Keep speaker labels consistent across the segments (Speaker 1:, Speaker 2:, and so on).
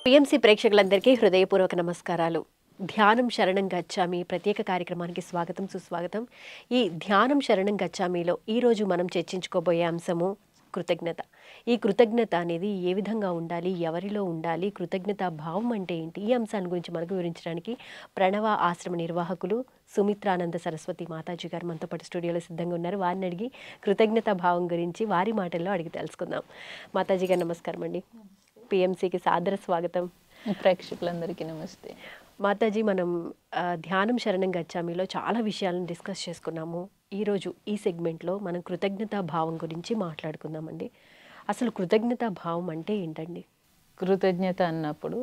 Speaker 1: PMC ప్రేక్షకులందరికీ హృదయపూర్వక నమస్కారాలు. ధ్యానం శరణం గచ్చామి ప్రత్యేక కార్యక్రమానికి స్వాగతం సుస్వాగతం. ఈ ధ్యానం శరణం గచ్చామిలో ఈరోజు మనం చర్చించుకోబోయే అంశము కృతజ్ఞత. ఈ కృతజ్ఞత అనేది ఏ విధంగా ఉండాలి, ఎవరిలో ఉండాలి, కృతజ్ఞత భావం అంటే ఏంటి, ఈ అంశాన్ని గురించి మనకు వివరించడానికి ప్రణవ ఆశ్రమ నిర్వాహకులు సుమిత్రానంద సరస్వతి మాతాజీ గారు మనతో పాటు స్టూడియోలో సిద్ధంగా ఉన్నారు. వారిని అడిగి కృతజ్ఞత భావం గురించి వారి మాటల్లో అడిగి తెలుసుకుందాం. మాతాజీ గారు నమస్కారం అండి. పిఎంసికి సాదర స్వాగతం.
Speaker 2: ప్రేక్షకులందరికీ నమస్తే.
Speaker 1: మాతాజీ, మనం ధ్యానం శరణం గచ్చామిలో చాలా విషయాలను డిస్కస్ చేసుకున్నాము. ఈరోజు ఈ సెగ్మెంట్లో మనం కృతజ్ఞతా భావం గురించి మాట్లాడుకుందామండి. అసలు కృతజ్ఞతా భావం అంటే ఏంటండి?
Speaker 2: కృతజ్ఞత అన్నప్పుడు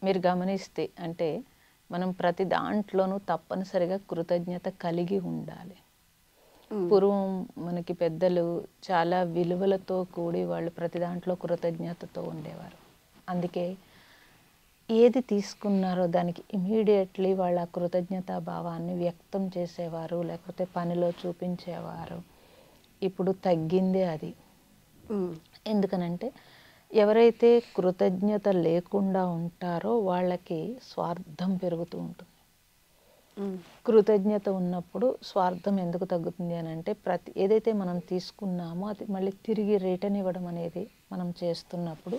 Speaker 2: మీరు గమనిస్తే అంటే మనం ప్రతి దాంట్లోనూ తప్పనిసరిగా కృతజ్ఞత కలిగి ఉండాలి. పూర్వం మనకి పెద్దలు చాలా విలువలతో కూడి వాళ్ళు ప్రతి దాంట్లో కృతజ్ఞతతో ఉండేవారు. అందుకే ఏది తీసుకున్నారో దానికి ఇమీడియట్లీ వాళ్ళ కృతజ్ఞతా భావాన్ని వ్యక్తం చేసేవారు, లేకపోతే పనిలో చూపించేవారు. ఇప్పుడు తగ్గిందే అది. ఎందుకనంటే ఎవరైతే కృతజ్ఞత లేకుండా ఉంటారో వాళ్ళకి స్వార్థం పెరుగుతూ ఉంటుంది. కృతజ్ఞత ఉన్నప్పుడు స్వార్థం ఎందుకు తగ్గుతుంది అని అంటే ఏదైతే మనం తీసుకున్నామో అది మళ్ళీ తిరిగి రిటర్న్ ఇవ్వడం అనేది మనం చేస్తున్నప్పుడు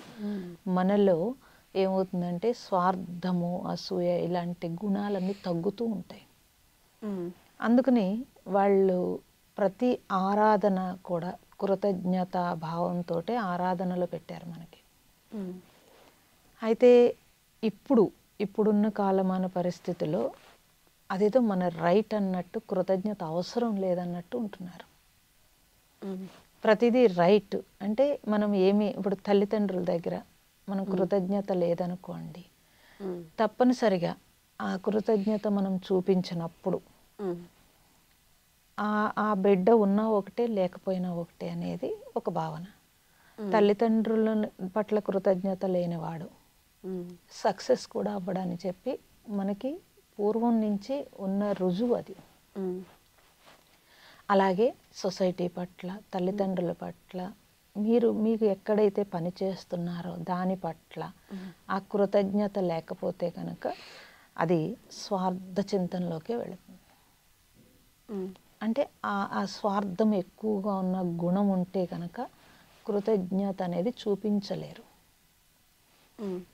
Speaker 2: మనలో ఏమవుతుందంటే స్వార్థము, అసూయ ఇలాంటి గుణాలన్నీ తగ్గుతూ ఉంటాయి. అందుకని వాళ్ళు ప్రతి ఆరాధన కూడా కృతజ్ఞత భావంతో ఆరాధనలో పెట్టారు మనకి. అయితే ఇప్పుడున్న కాలమాన పరిస్థితిలో అదేదో మన రైట్ అన్నట్టు కృతజ్ఞత అవసరం లేదన్నట్టు ఉంటున్నారు. ప్రతిదీ రైట్ అంటే మనం ఇప్పుడు తల్లిదండ్రుల దగ్గర మనం కృతజ్ఞత లేదనుకోండి, తప్పనిసరిగా ఆ కృతజ్ఞత మనం చూపించినప్పుడు ఆ బిడ్డ ఉన్నా ఒకటే లేకపోయినా ఒకటే అనేది ఒక భావన. తల్లిదండ్రుల పట్ల కృతజ్ఞత లేనివాడు సక్సెస్ కూడా అవ్వడని చెప్పి మనకి పూర్వం నుంచి ఉన్న రుజువు అది. అలాగే సొసైటీ పట్ల, తల్లిదండ్రుల పట్ల, మీకు ఎక్కడైతే పని చేస్తున్నారో దాని పట్ల ఆ కృతజ్ఞత లేకపోతే కనుక అది స్వార్థ చింతనలోకి వెళుతుంది. అంటే ఆ స్వార్థం ఎక్కువగా ఉన్న గుణం ఉంటే కనుక కృతజ్ఞత అనేది చూపించలేరు.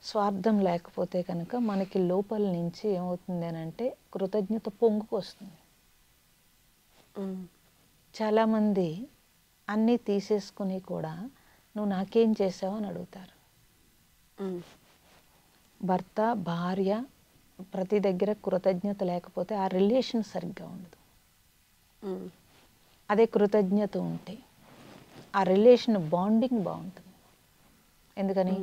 Speaker 2: స్వార్థం లేకపోతే కనుక మనకి లోపల నుంచి ఏమవుతుంది అని అంటే కృతజ్ఞత పొంగుకు వస్తుంది. చాలామంది అన్నీ తీసేసుకుని కూడా నువ్వు నాకేం చేసావు అని అడుగుతారు. భర్త భార్య ప్రతి దగ్గర కృతజ్ఞత లేకపోతే ఆ రిలేషన్ సరిగ్గా ఉండదు. అదే కృతజ్ఞత ఉంటే ఆ రిలేషన్ బాండింగ్ బాగుంటుంది. ఎందుకని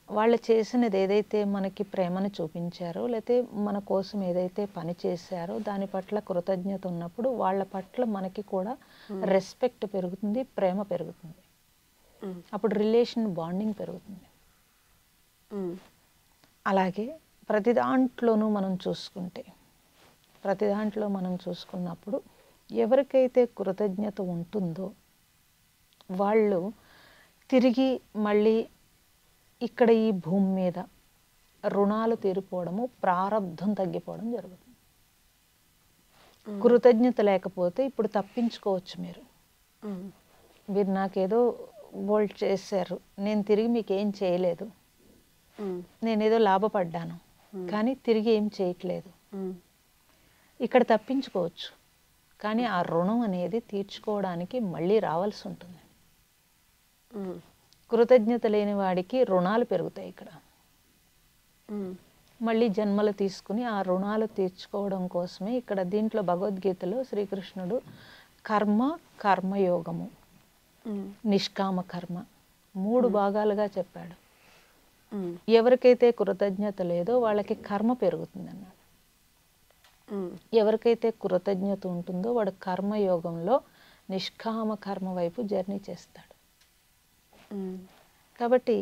Speaker 2: వాళ్ళు చేసినది ఏదైతే మనకి ప్రేమను చూపించారో, లేకపోతే మన కోసం ఏదైతే పని చేశారో దాని పట్ల కృతజ్ఞత ఉన్నప్పుడు వాళ్ళ పట్ల మనకి కూడా రెస్పెక్ట్ పెరుగుతుంది, ప్రేమ పెరుగుతుంది. అప్పుడు రిలేషన్ బాండింగ్ పెరుగుతుంది. అలాగే ప్రతి దాంట్లో మనం చూసుకున్నప్పుడు ఎవరికైతే కృతజ్ఞత ఉంటుందో వాళ్ళు తిరిగి మళ్ళీ ఇక్కడ ఈ భూమి మీద రుణాలు తీరిపోవడము, ప్రారంధం తగ్గిపోవడం జరుగుతుంది. కృతజ్ఞత లేకపోతే ఇప్పుడు తప్పించుకోవచ్చు. మీరు నాకేదో బోల్ట్ చేశారు, నేను తిరిగి మీకు ఏం చేయలేదు, నేనేదో లాభపడ్డాను కానీ తిరిగి ఏం చేయట్లేదు, ఇక్కడ తప్పించుకోవచ్చు. కానీ ఆ రుణం అనేది తీర్చుకోవడానికి మళ్ళీ రావాల్సి ఉంటుంది. కృతజ్ఞత లేని వాడికి రుణాలు పెరుగుతాయి. ఇక్కడ మళ్ళీ జన్మలు తీసుకుని ఆ రుణాలు తీర్చుకోవడం కోసమే ఇక్కడ దీంట్లో భగవద్గీతలో శ్రీకృష్ణుడు కర్మయోగము, నిష్కామ కర్మ 3 భాగాలుగా చెప్పాడు. ఎవరికైతే కృతజ్ఞత లేదో వాళ్ళకి కర్మ పెరుగుతుంది అన్నాడు. ఎవరికైతే కృతజ్ఞత ఉంటుందో వాడు కర్మయోగంలో నిష్కామ కర్మ వైపు జర్నీ చేస్తాడు. కాబట్టి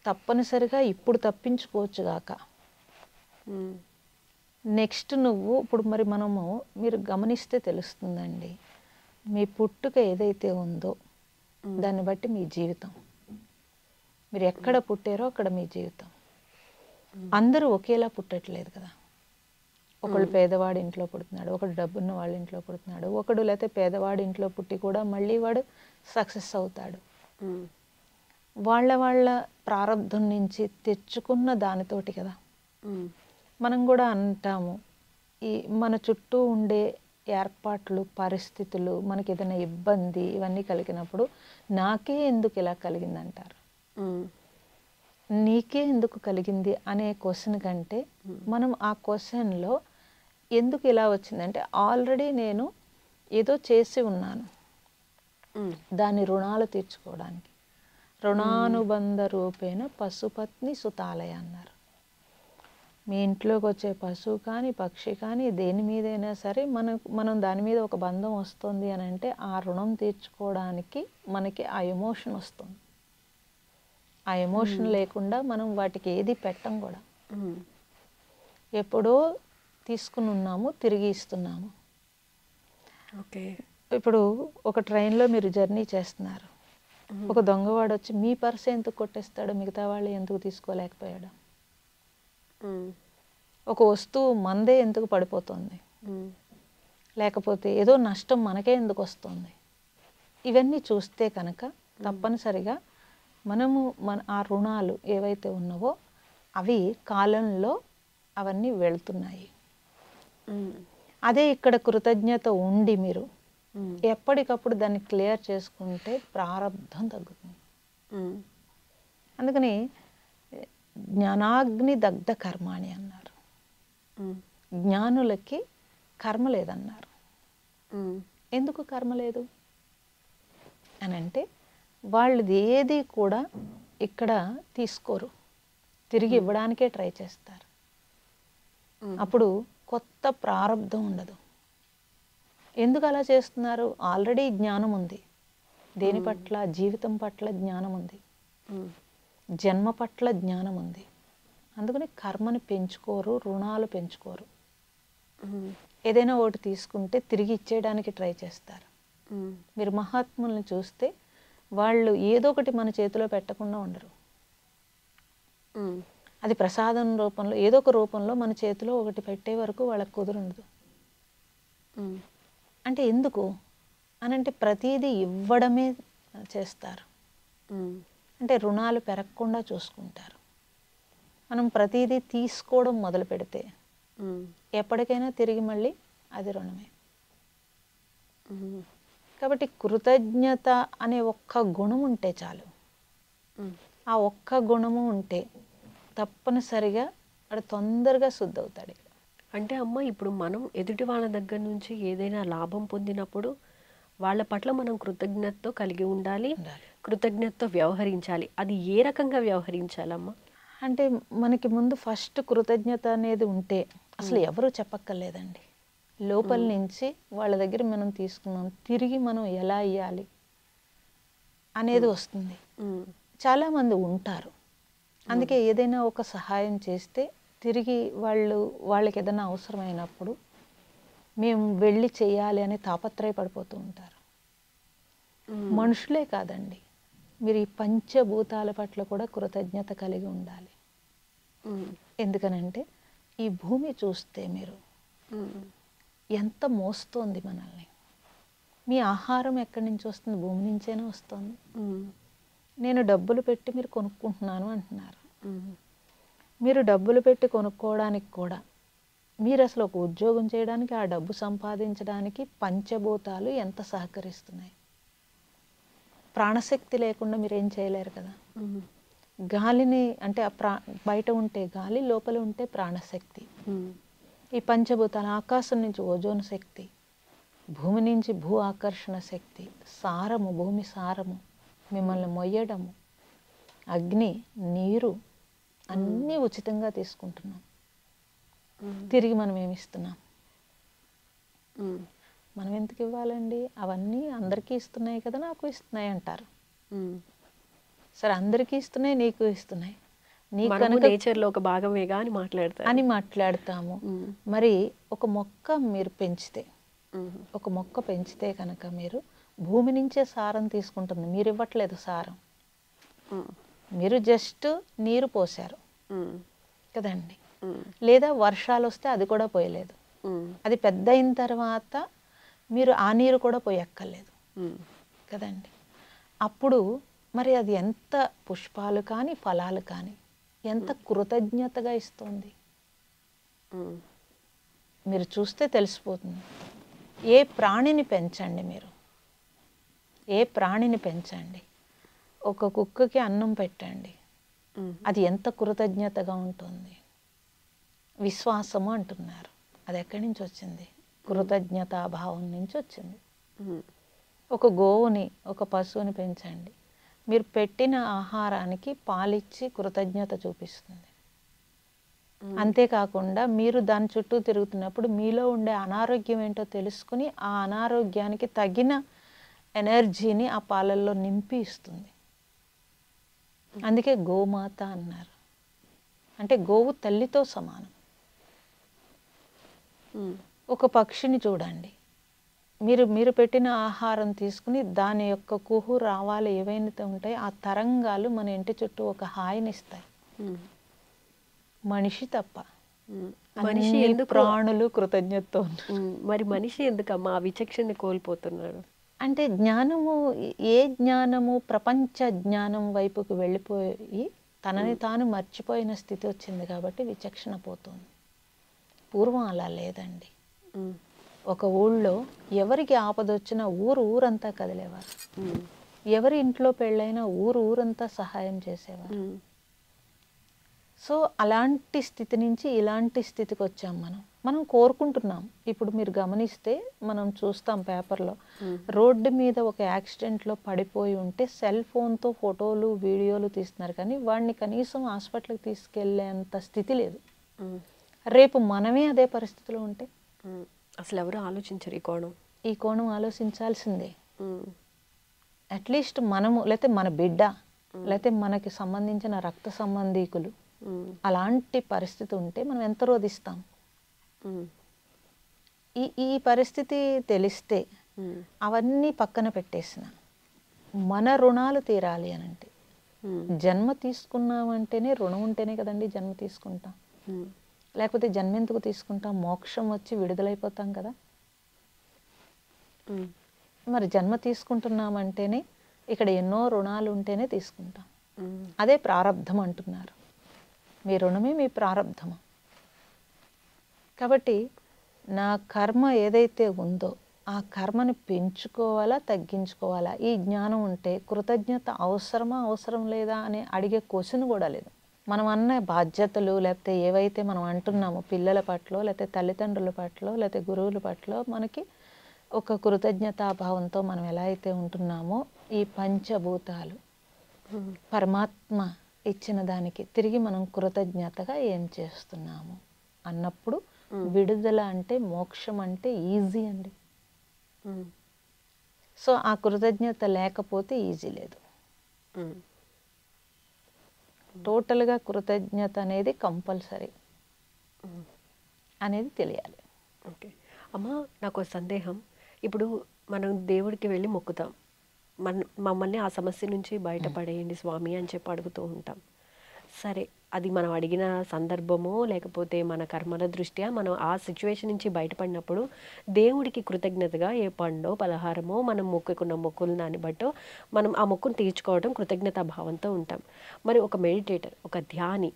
Speaker 2: తప్పనిసరిగా ఇప్పుడు తప్పించుకోవచ్చు గాక నెక్స్ట్ ఇప్పుడు మీరు గమనిస్తే తెలుస్తుందండి, మీ పుట్టుక ఏదైతే ఉందో దాన్ని బట్టి మీ జీవితం. మీరు ఎక్కడ పుట్టారో అక్కడ మీ జీవితం. అందరూ ఒకేలా పుట్టట్లేదు కదా. ఒకడు పేదవాడి ఇంట్లో పుడుతున్నాడు, ఒకడు డబ్బున్న వాళ్ళ ఇంట్లో పుడుతున్నాడు, ఒకడు లేకపోతే పేదవాడి ఇంట్లో పుట్టి కూడా మళ్ళీ వాడు సక్సెస్ అవుతాడు. వాళ్ళ ప్రారంధం నుంచి తెచ్చుకున్న దానితోటి కదా. మనం కూడా అంటాము, ఈ మన చుట్టూ ఉండే ఏర్పాట్లు, పరిస్థితులు, మనకి ఏదైనా ఇబ్బంది ఇవన్నీ కలిగినప్పుడు నాకే ఎందుకు ఇలా కలిగింది అంటారు. నీకే ఎందుకు కలిగింది అనే క్వశ్చన్ కంటే మనం ఆ క్వశ్చన్లో ఎందుకు ఇలా వచ్చిందంటే ఆల్రెడీ నేను ఏదో చేసి ఉన్నాను దాని రుణాలు తీర్చుకోవడానికి. రుణానుబంధ రూపేణ పశుపత్ని సుతాలయ అన్నారు. మీ ఇంట్లోకి వచ్చే పశువు కానీ పక్షి కానీ దేని మీదైనా సరే మనం దాని మీద ఒక బంధం వస్తుంది అని అంటే ఆ రుణం తీర్చుకోవడానికి మనకి ఆ ఎమోషన్ వస్తుంది. ఆ ఎమోషన్ లేకుండా మనం వాటికి ఏది పెట్టం కూడా. ఎప్పుడో తీసుకుని ఉన్నాము, తిరిగి ఇస్తున్నాము.
Speaker 1: ఓకే.
Speaker 2: ఇప్పుడు ఒక ట్రైన్లో మీరు జర్నీ చేస్తున్నారు, ఒక దొంగవాడు వచ్చి మీ పర్స్ ఎందుకు కొట్టేస్తాడు, మిగతా వాళ్ళు ఎందుకు తీసుకోలేకపోయాడు? ఒక వస్తువు మందే ఎందుకు పడిపోతుంది, లేకపోతే ఏదో నష్టం మనకే ఎందుకు వస్తుంది? ఇవన్నీ చూస్తే కనుక తప్పనిసరిగా మనము ఆ రుణాలు ఏవైతే ఉన్నావో అవి కాలంలో అవన్నీ వెళ్తున్నాయి. అదే ఇక్కడ కృతజ్ఞత ఉండి మీరు ఎప్పటికప్పుడు దాన్ని క్లియర్ చేసుకుంటే ప్రారంధం తగ్గుతుంది. అందుకని జ్ఞానాగ్ని దగ్ధ కర్మాణి అన్నారు. జ్ఞానులకి కర్మ లేదన్నారు. ఎందుకు కర్మ లేదు అని అంటే వాళ్ళది ఏది కూడా ఇక్కడ తీసుకోరు, తిరిగి ఇవ్వడానికే ట్రై చేస్తారు. అప్పుడు కొత్త ప్రారంధం ఉండదు. ఎందుకు అలా చేస్తున్నారు? ఆల్రెడీ జ్ఞానం ఉంది. దేని పట్ల? జీవితం పట్ల జ్ఞానం ఉంది, జన్మ పట్ల జ్ఞానం ఉంది. అందుకని కర్మని పెంచుకోరు, రుణాలు పెంచుకోరు. ఏదైనా ఒకటి తీసుకుంటే తిరిగి ఇచ్చేయడానికి ట్రై చేస్తారు. మీరు మహాత్ముల్ని చూస్తే వాళ్ళు ఏదో ఒకటి మన చేతిలో పెట్టకుండా ఉండరు. అది ప్రసాదం రూపంలో ఏదో ఒక రూపంలో మన చేతిలో ఒకటి పెట్టే వరకు వాళ్ళకి కుదురుండదు. అంటే ఎందుకు అనంటే ప్రతిదీ ఇవ్వడమే చేస్తారు. అంటే రుణాలు పెరగకుండా చూసుకుంటారు. మనం ప్రతిదీ తీసుకోవడం మొదలు పెడితే ఎప్పటికైనా తిరిగి మళ్ళీ అది రుణమే. కాబట్టి కృతజ్ఞత అనే ఒక్క గుణం ఉంటే చాలు. ఆ ఒక్క గుణము ఉంటే తప్పనిసరిగా వాడు తొందరగా శుద్ధి అవుతాడు.
Speaker 1: అంటే అమ్మ, ఇప్పుడు మనం ఎదుటి వాళ్ళ దగ్గర నుంచి ఏదైనా లాభం పొందినప్పుడు వాళ్ళ పట్ల మనం కృతజ్ఞతతో కలిగి ఉండాలి, కృతజ్ఞతతో వ్యవహరించాలి. అది ఏ రకంగా వ్యవహరించాలమ్మా?
Speaker 2: అంటే మనకి ముందు ఫస్ట్ కృతజ్ఞత అనేది ఉంటే అసలు ఎవరు చెప్పక్కర్లేదండి. లోపల నుంచి వాళ్ళ దగ్గర మనం తీసుకున్నాం, తిరిగి మనం ఎలా ఇవ్వాలి అనేది వస్తుంది. చాలామంది ఉంటారు, అందుకే ఏదైనా ఒక సహాయం చేస్తే తిరిగి వాళ్ళకి ఏదైనా అవసరమైనప్పుడు మేము వెళ్ళి చేయాలి అని తాపత్రయపడిపోతూ ఉంటారు. మనుషులే కాదండి, మీరు ఈ పంచభూతాల పట్ల కూడా కృతజ్ఞత కలిగి ఉండాలి. ఎందుకనంటే ఈ భూమి చూస్తే మీరు ఎంత మోస్తోంది మనల్ని. మీ ఆహారం ఎక్కడి నుంచి వస్తుంది? భూమి నుంచేనే వస్తుంది. నేను డబ్బులు పెట్టి మీరు కొనుక్కుంటున్నాను అంటున్నారు. మీరు డబ్బులు పెట్టి కొనుక్కోవడానికి కూడా మీరు అసలు ఒక ఉద్యోగం చేయడానికి, ఆ డబ్బు సంపాదించడానికి పంచభూతాలు ఎంత సహకరిస్తున్నాయి. ప్రాణశక్తి లేకుండా మీరు ఏం చేయలేరు కదా. గాలిని అంటే బయట ఉంటే గాలి, లోపల ఉంటే ప్రాణశక్తి. ఈ పంచభూతాలు ఆకాశం నుంచి ఓజోన్ శక్తి, భూమి నుంచి భూ ఆకర్షణ శక్తి, సారము, భూమి సారము మిమ్మల్ని మొయ్యడము, అగ్ని, నీరు అన్నీ ఉచితంగా తీసుకుంటున్నాం. తిరిగి మనం ఏమి ఇస్తున్నాం? మనం ఎందుకు ఇవ్వాలండి? అవన్నీ అందరికీ ఇస్తున్నాయి కదా, నాకు ఇస్తున్నాయి అంటారు. సరే, అందరికీ ఇస్తున్నాయి, నీకు ఇస్తున్నాయి, నీకు కనుక
Speaker 1: నేచర్లో ఒక భాగమేగా అని
Speaker 2: మాట్లాడతాము. మరి ఒక మొక్క మీరు పెంచితే, ఒక మొక్క పెంచితే కనుక మీరు భూమి నుంచే సారం తీసుకుంటుంది. మీరు ఇవ్వట్లేదు సారం, మీరు జస్ట్ నీరు పోసారు. కదండి. లేదా వర్షాలు వస్తే అది కూడా పోయలేదు. అది పెద్ద అయిన తర్వాత మీరు ఆ నీరు కూడా పోయక్కర్లేదు కదండి. అప్పుడు మరి అది ఎంత పుష్పాలు కానీ ఫలాలు కానీ ఎంత కృతజ్ఞతగా ఇస్తుంది మీరు చూస్తే తెలిసిపోతుంది. ఏ ప్రాణిని పెంచండి, మీరు ఏ ప్రాణిని పెంచండి, ఒక కుక్కకి అన్నం పెట్టండి, అది ఎంత కృతజ్ఞతగా ఉంటుంది. విశ్వాసము అంటున్నారు, అది ఎక్కడి నుంచి వచ్చింది? కృతజ్ఞతాభావం నుంచి వచ్చింది. ఒక గోవుని, ఒక పశువుని పెంచండి, మీరు పెట్టిన ఆహారానికి పాలిచ్చి కృతజ్ఞత చూపిస్తుంది. అంతేకాకుండా మీరు దాని చుట్టూ తిరుగుతున్నప్పుడు మీలో ఉండే అనారోగ్యం ఏంటో తెలుసుకుని ఆ అనారోగ్యానికి తగిన ఎనర్జీని ఆ పాలల్లో నింపి ఇస్తుంది. అందుకే గోమాత అన్నారు. అంటే గోవు తల్లితో సమానం. ఒక పక్షిని చూడండి, మీరు పెట్టిన ఆహారం తీసుకుని దాని యొక్క కుహు రావాలి ఏవైతే ఉంటాయో ఆ తరంగాలు మన ఇంటి చుట్టూ ఒక హాయిని ఇస్తాయి. మనిషి తప్ప
Speaker 1: మనిషి ఎందుకు
Speaker 2: ప్రాణులు కృతజ్ఞతతో.
Speaker 1: మరి మనిషి ఎందుకమ్మా ఆ విచక్షణ కోల్పోతున్నాడు?
Speaker 2: అంటే జ్ఞానము, ఏ జ్ఞానము ప్రపంచ జ్ఞానం వైపుకు వెళ్ళిపోయి తనని తాను మర్చిపోయిన స్థితి వచ్చింది కాబట్టి విచక్షణ పోతుంది. పూర్వం అలా లేదండి. ఒక ఊళ్ళో ఎవరికి ఆపద వచ్చినా ఊరంతా కదిలేవారు. ఎవరి ఇంట్లో పెళ్ళైనా ఊరంతా సహాయం చేసేవారు. సో అలాంటి స్థితి నుంచి ఇలాంటి స్థితికి వచ్చాం. మనం కోరుకుంటున్నాం. ఇప్పుడు మీరు గమనిస్తే మనం చూస్తాం పేపర్లో, రోడ్డు మీద ఒక యాక్సిడెంట్లో పడిపోయి ఉంటే సెల్ ఫోన్తో ఫోటోలు వీడియోలు తీస్తున్నారు, కానీ వాడిని కనీసం హాస్పిటల్కి తీసుకెళ్లేంత స్థితి లేదు. రేపు మనమే అదే పరిస్థితిలో ఉంటే
Speaker 1: అసలు ఎవరు ఆలోచించరు ఈ
Speaker 2: కోణం ఆలోచించాల్సిందే. అట్లీస్ట్ మనము, లేకపోతే మన బిడ్డ, లేకపోతే మనకి సంబంధించిన రక్త సంబంధీకులు అలాంటి పరిస్థితి ఉంటే మనం ఎంత రోధిస్తాం. ఈ పరిస్థితి తెలిస్తే అవన్నీ పక్కన పెట్టేసిన మన రుణాలు తీరాలి అని అంటే, జన్మ తీసుకున్నామంటేనే రుణం ఉంటేనే కదండి జన్మ తీసుకుంటాం. లేకపోతే జన్మ ఎందుకు తీసుకుంటాం? మోక్షం వచ్చి విడుదలైపోతాం కదా. మరి జన్మ తీసుకుంటున్నామంటేనే ఇక్కడ ఎన్నో రుణాలు ఉంటేనే తీసుకుంటాం. అదే ప్రారబ్ధం అంటున్నారు. మీ రుణమే మీ ప్రారబ్ధము. కాబట్టి నా కర్మ ఏదైతే ఉందో ఆ కర్మని పెంచుకోవాలా తగ్గించుకోవాలా, ఈ జ్ఞానం ఉంటే కృతజ్ఞత అవసరమా అవసరం లేదా అని అడిగే క్వశ్చన్ కూడా లేదు. మనం అన్న బాధ్యతలు లేకపోతే ఏవైతే మనం అంటున్నామో పిల్లల పట్ల, లేకపోతే తల్లిదండ్రుల పట్ల, లేకపోతే గురువుల పట్ల మనకి ఒక కృతజ్ఞతాభావంతో మనం ఎలా అయితే ఉంటున్నామో, ఈ పంచభూతాలు పరమాత్మ ఇచ్చిన దానికి తిరిగి మనం కృతజ్ఞతగా ఏం చేస్తున్నాము అన్నప్పుడు విడుదల అంటే, మోక్షం అంటే ఈజీ అండి. సో ఆ కృతజ్ఞత లేకపోతే ఈజీ లేదు. టోటల్గా కృతజ్ఞత అనేది కంపల్సరీ అనేది తెలియాలి.
Speaker 1: ఓకే అమ్మా, నాకు ఒక సందేహం. ఇప్పుడు మనం దేవుడికి వెళ్ళి మొక్కుతాం, మమ్మల్ని ఆ సమస్య నుంచి బయటపడేయండి స్వామి అని చెప్పి అడుగుతూ ఉంటాం. సరే, అది మనం అడిగిన సందర్భమో లేకపోతే మన కర్మల దృష్ట్యా మనం ఆ సిచ్యువేషన్ నుంచి బయటపడినప్పుడు దేవుడికి కృతజ్ఞతగా ఏ పండో పలహారమో మనం మొక్కుకున్న మొక్కులు దాన్ని బట్టో మనం ఆ మొక్కును తీర్చుకోవడం కృతజ్ఞతా భావంతో ఉంటాం. మరి ఒక మెడిటేటర్, ఒక ధ్యాని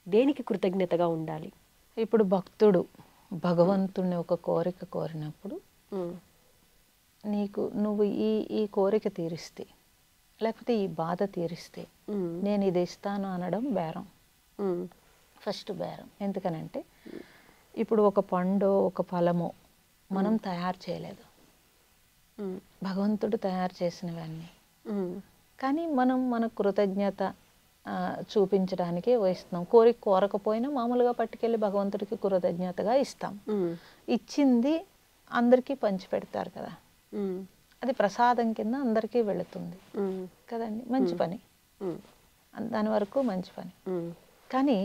Speaker 1: దేనికి కృతజ్ఞతగా ఉండాలి?
Speaker 2: ఇప్పుడు భక్తుడు భగవంతుడిని ఒక కోరిక కోరినప్పుడు నువ్వు ఈ కోరిక తీరిస్తే, లేకపోతే ఈ బాధ తీరిస్తే నేను ఇది ఇస్తాను అనడం బేరం. ఫస్ట్ బేరం. ఎందుకనంటే ఇప్పుడు ఒక పండో ఒక ఫలమో మనం తయారు చేయలేదు, భగవంతుడు తయారు చేసినవన్నీ. కానీ మనం మన కృతజ్ఞత చూపించడానికి ఇస్తున్నాం. కోరకపోయినా మామూలుగా పట్టుకెళ్ళి భగవంతుడికి కృతజ్ఞతగా ఇస్తాం. ఇచ్చింది అందరికీ పంచి పెడతారు కదా, అది ప్రసాదం కింద అందరికీ వెళుతుంది కదండి. మంచి పని, దాని వరకు మంచి పని. కానీ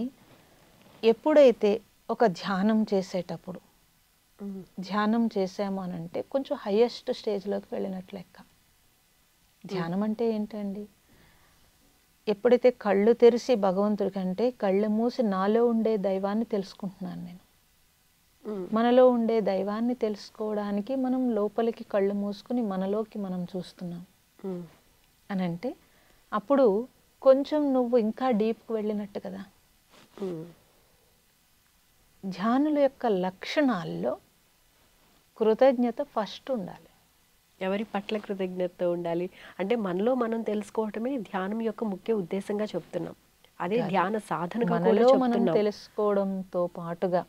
Speaker 2: ఎప్పుడైతే ఒక ధ్యానం చేసేటప్పుడు ధ్యానం చేసాము అని అంటే కొంచెం హయ్యెస్ట్ స్టేజ్లోకి వెళ్ళినట్లు లెక్క. ధ్యానం అంటే ఏంటండి? ఎప్పుడైతే కళ్ళు తెరిచి భగవంతుడి కంటే కళ్ళు మూసి నాలో ఉండే దైవాన్ని తెలుసుకుంటున్నాను నేను. మనలో ఉండే దైవాన్ని తెలుసుకోవడానికి మనం లోపలికి కళ్ళు మూసుకుని మనలోకి మనం చూస్తున్నాం అని అంటే అప్పుడు కొంచెం నువ్వు ఇంకా డీప్కి వెళ్ళినట్టు కదా. ధ్యానుల యొక్క లక్షణాల్లో కృతజ్ఞత ఫస్ట్ ఉండాలి.
Speaker 1: ఎవరి పట్ల కృతజ్ఞత ఉండాలి అంటే మనలో మనం తెలుసుకోవటమే ధ్యానం యొక్క ముఖ్య ఉద్దేశంగా చెప్తున్నాం. అదే ధ్యాన సాధనగా కూడా
Speaker 2: మనలో మనం
Speaker 1: చెప్తున్నాం.
Speaker 2: తెలుసుకోవడంతో పాటుగా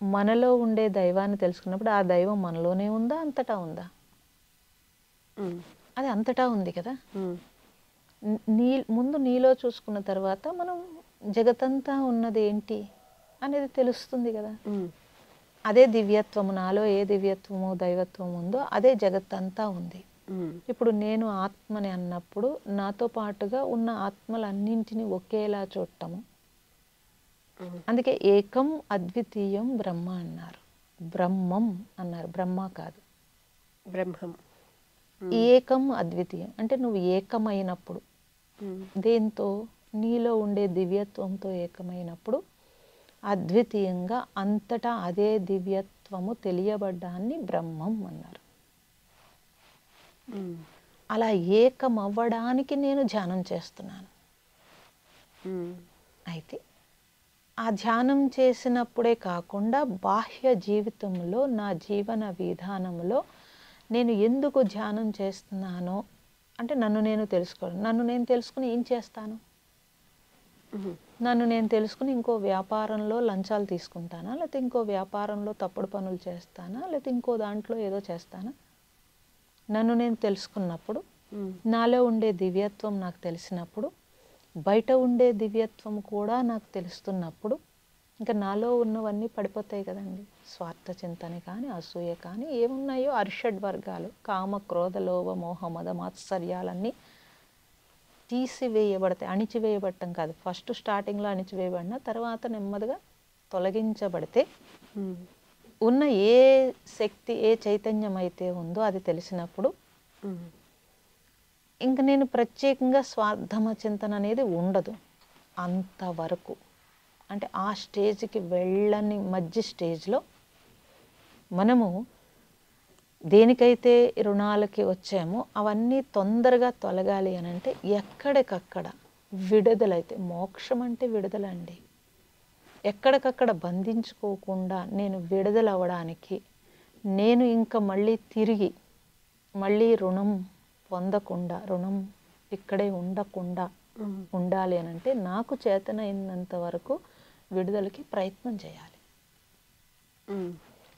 Speaker 2: మనలో ఉండే దైవాన్ని తెలుసుకున్నప్పుడు ఆ దైవం మనలోనే ఉందా, అంతటా ఉందా? అది అంతటా ఉంది కదా. ముందు నీలో చూసుకున్న తర్వాత మనం జగతంతా ఉన్నది ఏంటి అనేది తెలుస్తుంది కదా. అదే దివ్యత్వము, నాలో ఏ దివ్యత్వము దైవత్వం ఉందో అదే జగత్తంతా ఉంది. ఇప్పుడు నేను ఆత్మని అన్నప్పుడు నాతో పాటుగా ఉన్న ఆత్మలన్నింటినీ ఒకేలా చూడటము. అందుకే ఏకం అద్వితీయం బ్రహ్మ అన్నారు. బ్రహ్మం అన్నారు, బ్రహ్మ కాదు,
Speaker 1: బ్రహ్మం.
Speaker 2: ఏకం అద్వితీయం అంటే నువ్వు ఏకమైనప్పుడు దేంతో, నీలో ఉండే దివ్యత్వంతో ఏకమైనప్పుడు అద్వితీయంగా అంతటా అదే దివ్యత్వము తెలియబడ్డాన్ని బ్రహ్మం అన్నారు. అలా ఏకమవ్వడానికి నేను ధ్యానం చేస్తున్నాను. అయితే ఆ ధ్యానం చేసినప్పుడే కాకుండా బాహ్య జీవితంలో నా జీవన విధానంలో నేను ఎందుకు ధ్యానం చేస్తున్నానో అంటే నన్ను నేను తెలుసుకోవడం. నన్ను నేను తెలుసుకుని ఏం చేస్తాను? నన్ను నేను తెలుసుకుని ఇంకో వ్యాపారంలో లంచాలు తీసుకుంటానా, లేకపోతే ఇంకో వ్యాపారంలో తప్పుడు పనులు చేస్తానా, లేకపోతే ఇంకో దాంట్లో ఏదో చేస్తానా? నన్ను నేను తెలుసుకున్నప్పుడు నాలో ఉండే దివ్యత్వం నాకు తెలిసినప్పుడు బయట ఉండే దివ్యత్వం కూడా నాకు తెలుస్తున్నప్పుడు ఇంకా నాలో ఉన్నవన్నీ పడిపోతాయి కదండి. స్వార్థ చింతన కానీ, అసూయ కానీ ఏమున్నాయో అరిషడ్ వర్గాలు, కామ క్రోధ లోభ మోహ మద మాత్సర్యాలన్నీ తీసివేయబడతాయి. అణిచివేయబడటం కాదు, ఫస్ట్ స్టార్టింగ్లో అణిచివేయబడిన తర్వాత నెమ్మదిగా తొలగించబడితే ఉన్న ఏ శక్తి ఏ చైతన్యం అయితే ఉందో అది తెలిసినప్పుడు ఇంక నేను ప్రత్యేకంగా స్వార్థమ చింతన అనేది ఉండదు. అంతవరకు అంటే ఆ స్టేజ్కి వెళ్ళని మధ్య స్టేజ్లో మనము దేనికైతే రుణాలకి వచ్చామో అవన్నీ తొందరగా తొలగాలి అని అంటే ఎక్కడికక్కడ విడుదలైతే, మోక్షం అంటే విడుదల అండి. ఎక్కడికక్కడ బంధించుకోకుండా నేను విడుదల అవ్వడానికి, నేను ఇంకా మళ్ళీ తిరిగి మళ్ళీ రుణం పొందకుండా, రుణం ఇక్కడే ఉండకుండా ఉండాలి అని అంటే నాకు చేతనైనంత వరకు విడుదలకి ప్రయత్నం చేయాలి.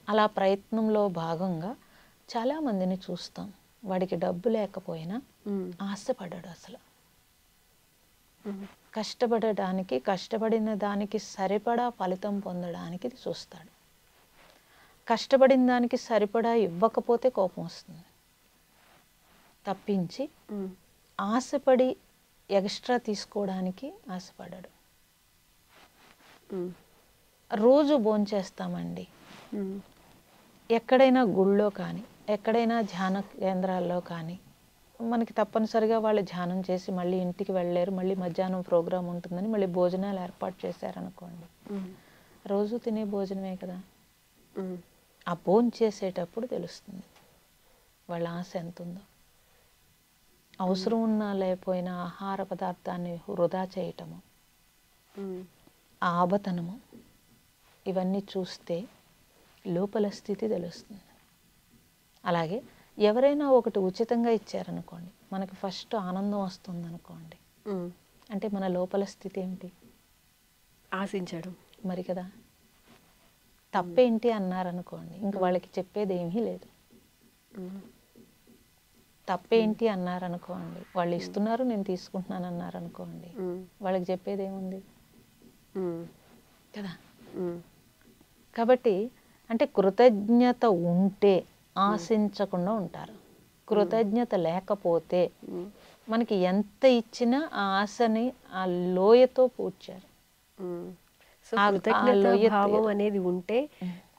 Speaker 2: అలా ప్రయత్నంలో భాగంగా చాలామందిని చూస్తాం, వాడికి డబ్బు లేకపోయినా ఆశపడ్డాడు. అసలు కష్టపడడానికి, కష్టపడిన దానికి సరిపడా ఫలితం పొందడానికి చూస్తాడు. కష్టపడిన దానికి సరిపడా ఇవ్వకపోతే కోపం వస్తుంది తప్పించి ఆశపడి ఎక్స్ట్రా తీసుకోవడానికి ఆశపడ్డాడు. రోజు భోంచేస్తామండి, ఎక్కడైనా గుళ్ళో కానీ ఎక్కడైనా ధ్యాన కేంద్రాల్లో కానీ మనకి తప్పనిసరిగా వాళ్ళు ధ్యానం చేసి మళ్ళీ ఇంటికి వెళ్ళలేరు, మళ్ళీ మధ్యాహ్నం ప్రోగ్రాం ఉంటుందని మళ్ళీ భోజనాలు ఏర్పాటు చేశారనుకోండి, రోజు తినే భోజనమే కదా. ఆ భోజనం చేసేటప్పుడు తెలుస్తుంది వాళ్ళ ఆశ ఎంత ఉందో. అవసరం ఉన్నా లేకపోయినా ఆహార పదార్థాన్ని వృధా చేయటము, ఆబతనము, ఇవన్నీ చూస్తే లోపల స్థితి తెలుస్తుంది. అలాగే ఎవరైనా ఒకటి ఉచితంగా ఇచ్చారనుకోండి, మనకి ఫస్ట్ ఆనందం వస్తుంది అనుకోండి, అంటే మన లోపల స్థితి ఏంటి?
Speaker 1: ఆశించడం.
Speaker 2: మరి కదా. తప్పేంటి అన్నారనుకోండి, ఇంక వాళ్ళకి చెప్పేది ఏమీ లేదు. తప్పేంటి అన్నారనుకోండి, వాళ్ళు ఇస్తున్నారు నేను తీసుకుంటున్నాను అన్నారనుకోండి, వాళ్ళకి చెప్పేది ఏముంది కదా. కాబట్టి అంటే కృతజ్ఞత ఉంటే ఆశించకుండా ఉంటారు. కృతజ్ఞత లేకపోతే మనకి ఎంత ఇచ్చినా ఆ ఆశని ఆ లోయతో పూడ్చారు.
Speaker 1: సో కృతజ్ఞత భావం అనేది ఉంటే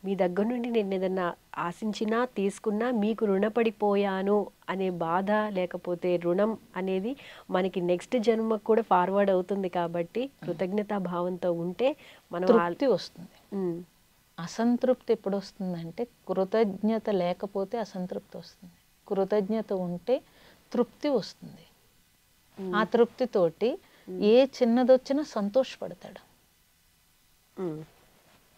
Speaker 1: మీ దగ్గర నుండి నేను ఏదన్నా ఆశించినా తీసుకున్నా మీకు రుణపడిపోయాను అనే బాధ, లేకపోతే రుణం అనేది మనకి నెక్స్ట్ జన్మకు కూడా ఫార్వర్డ్ అవుతుంది కాబట్టి కృతజ్ఞతా భావంతో ఉంటే మనం
Speaker 2: తృప్తి వస్తుంది. అసంతృప్తి ఎప్పుడు వస్తుందంటే కృతజ్ఞత లేకపోతే అసంతృప్తి వస్తుంది. కృతజ్ఞత ఉంటే తృప్తి వస్తుంది. ఆ తృప్తితోటి ఏ చిన్నదొచ్చినా సంతోషపడతాడు.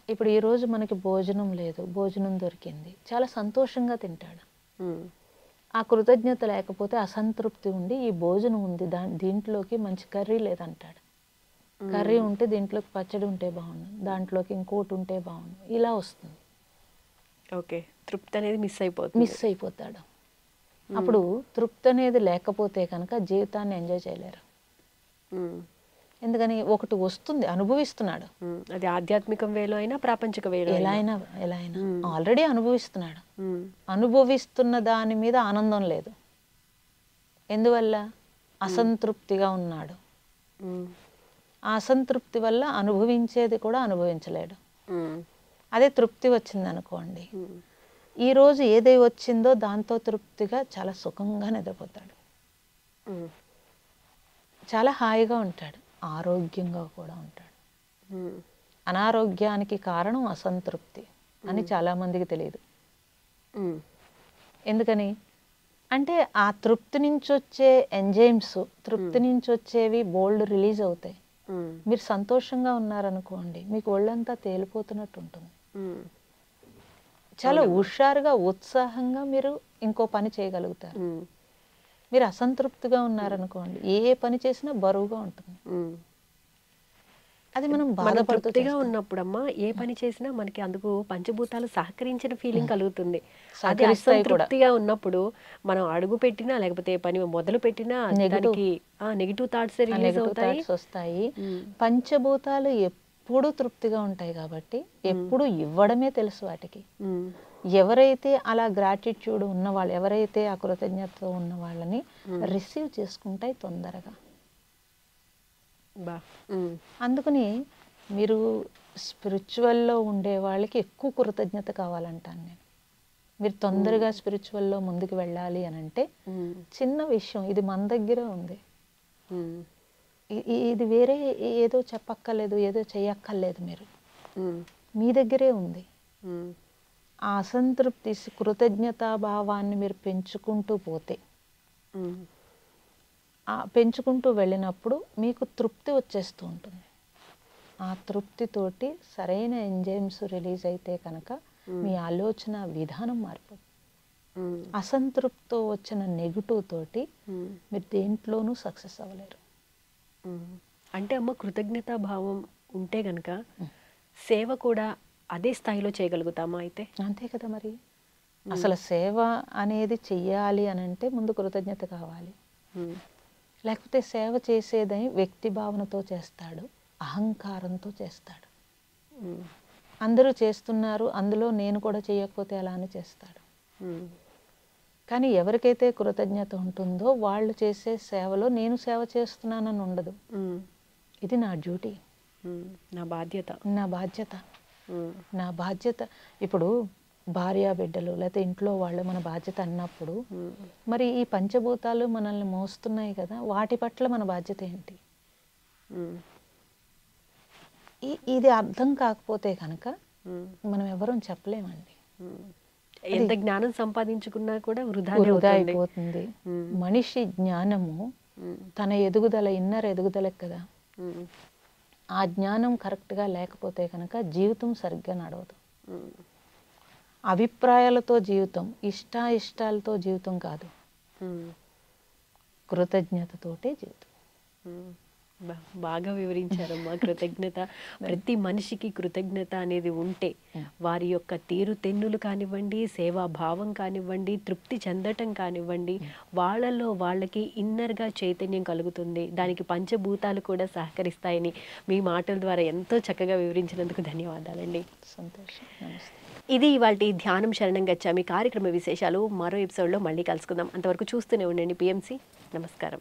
Speaker 2: ఇప్పుడు ఈరోజు మనకి భోజనం లేదు, భోజనం దొరికింది, చాలా సంతోషంగా తింటాడు. ఆ కృతజ్ఞత లేకపోతే అసంతృప్తి ఉండి ఈ భోజనం ఉంది, దీంట్లోకి మంచి కర్రీ లేదంటాడు. కర్రీ ఉంటే దీంట్లోకి పచ్చడి ఉంటే బాగుండు, దాంట్లోకి ఇంకోటి ఉంటే బాగుండు, ఇలా వస్తుంది.
Speaker 1: ఓకే, తృప్తి అనేది మిస్
Speaker 2: అయిపోతాడు. అప్పుడు తృప్తి అనేది లేకపోతే కనుక జీవితాన్ని ఎంజాయ్ చేయలేరు. ఎందుకని ఒకటి వస్తుంది, అనుభవిస్తున్నాడు.
Speaker 1: అది ఆధ్యాత్మిక వేలో అయినా ప్రాపంచిక వేలో
Speaker 2: ఎలా అయినా ఆల్రెడీ అనుభవిస్తున్నాడు. అనుభవిస్తున్న దాని మీద ఆనందం లేదు. ఎందువల్ల? అసంతృప్తిగా ఉన్నాడు. ఆ అసంతృప్తి వల్ల అనుభవించేది కూడా అనుభవించలేడు. అదే తృప్తి వచ్చింది అనుకోండి, ఈరోజు ఏదై వచ్చిందో దాంతో తృప్తిగా చాలా సుఖంగా నిద్రపోతాడు, చాలా హాయిగా ఉంటాడు, ఆరోగ్యంగా కూడా ఉంటాడు. అనారోగ్యానికి కారణం అసంతృప్తి అని చాలామందికి తెలియదు. ఎందుకని అంటే ఆ తృప్తి నుంచి వచ్చే ఎంజైమ్స్, తృప్తి నుంచి వచ్చేవి బోల్డ్ రిలీజ్ అవుతాయి. మీరు సంతోషంగా ఉన్నారనుకోండి, మీకు ఒళ్ళంతా తేలిపోతున్నట్టు ఉంటుంది. చాలా హుషారుగా ఉత్సాహంగా మీరు ఇంకో పని చేయగలుగుతారు. మీరు అసంతృప్తిగా ఉన్నారనుకోండి, ఏ పని చేసినా బరువుగా ఉంటుంది. అది మనం
Speaker 1: బాధపడుతూగా ఉన్నప్పుడమ్మా ఏ పని చేసినా మనకి అందుకు పంచభూతాలు సహకరించిన ఫీలింగ్ కలుగుతుంది. అది అసంతృప్తిగా ఉన్నప్పుడు మనం అడుగు పెట్టినా లేకపోతే పని మొదలు పెట్టినా దానికి నెగిటివ్ థాట్స్ రిలీజ్
Speaker 2: వస్తాయి. పంచభూతాలు ఎప్పుడు తృప్తిగా ఉంటాయి కాబట్టి ఎప్పుడు ఇవ్వడమే తెలుసు వాటికి. ఎవరైతే అలా గ్రాటిట్యూడ్ ఉన్నవాళ్ళు, ఎవరైతే ఆ కృతజ్ఞతతో ఉన్న వాళ్ళని రిసీవ్ చేసుకుంటాయి తొందరగా. అందుకని మీరు స్పిరిచువల్లో ఉండే వాళ్ళకి ఎక్కువ కృతజ్ఞత కావాలంటాను నేను. మీరు తొందరగా స్పిరిచువల్లో ముందుకు వెళ్ళాలి అని అంటే చిన్న విషయం, ఇది మన దగ్గరే ఉంది, ఇది వేరే ఏదో చెప్పక్కర్లేదు, ఏదో చెయ్యక్కర్లేదు, మీరు మీ దగ్గరే ఉంది. ఆ అసంతృప్తి కృతజ్ఞతాభావాన్ని మీరు పెంచుకుంటూ పోతే, పెంచుకుంటూ వెళ్ళినప్పుడు మీకు తృప్తి వచ్చేస్తూ ఉంటుంది. ఆ తృప్తితోటి సరైన ఎంజైమ్స్ రిలీజ్ అయితే కనుక మీ ఆలోచన విధానం మారిపోతుంది. అసంతృప్తితో వచ్చిన నెగిటివ్ తోటి మీరు దేంట్లోనూ సక్సెస్ అవ్వలేరు.
Speaker 1: అంటే అమ్మ, కృతజ్ఞతా భావం ఉంటే గనక సేవ కూడా అదే స్థాయిలో చేయగలుగుతామా? అయితే
Speaker 2: అంతే కదా మరి. అసలు సేవ అనేది చెయ్యాలి అని అంటే ముందు కృతజ్ఞత కావాలి. లేకపోతే సేవ చేసేదని వ్యక్తి భావనతో చేస్తాడు, అహంకారంతో చేస్తాడు. అందరూ చేస్తున్నారు, అందులో నేను కూడా చేయకపోతే ఎలా అని చేస్తాడు. కానీ ఎవరికైతే కృతజ్ఞత ఉంటుందో వాళ్ళు చేసే సేవలో నేను సేవ చేస్తున్నానని ఉండదు. ఇది నా డ్యూటీ,
Speaker 1: నా బాధ్యత,
Speaker 2: నా బాధ్యత. ఇప్పుడు భార్య బిడ్డలు లేకపోతే ఇంట్లో వాళ్ళు మన బాధ్యత అన్నప్పుడు మరి ఈ పంచభూతాలు మనల్ని మోస్తున్నాయి కదా, వాటి పట్ల మన బాధ్యత ఏంటి? ఇది అర్థం కాకపోతే కనుక మనం ఎవరూ చెప్పలేమండి.
Speaker 1: ఎంత జ్ఞానం సంపాదించుకున్నా కూడా వృధా
Speaker 2: అయిపోతుంది. మనిషి జ్ఞానము తన ఎదుగుదల, ఇన్నర్ ఎదుగుదల కదా. ఆ జ్ఞానం కరెక్ట్గా లేకపోతే కనుక జీవితం సరిగ్గా నడవదు. అభిప్రాయాలతో జీవితం, ఇష్టాలతో జీవితం కాదు, కృతజ్ఞతతోటే జీవితం.
Speaker 1: బాగా వివరించారమ్మా. కృతజ్ఞత, ప్రతి మనిషికి కృతజ్ఞత అనేది ఉంటే వారి యొక్క తీరుతెన్నులు కానివ్వండి, సేవాభావం కానివ్వండి, తృప్తి చెందటం కానివ్వండి, వాళ్ళలో వాళ్ళకి ఇన్నర్గా చైతన్యం కలుగుతుంది. దానికి పంచభూతాలు కూడా సహకరిస్తాయని మీ మాటల ద్వారా ఎంతో చక్కగా వివరించినందుకు ధన్యవాదాలండి.
Speaker 2: సంతోషం. నమస్తే.
Speaker 1: ఇది ఇవాల్టి ధ్యానం శరణం గచ్చామి కార్యక్రమ విశేషాలు. మరో ఎపిసోడ్లో మళ్ళీ కలుసుకుందాం. అంతవరకు చూస్తూనే ఉండండి PMC. నమస్కారం.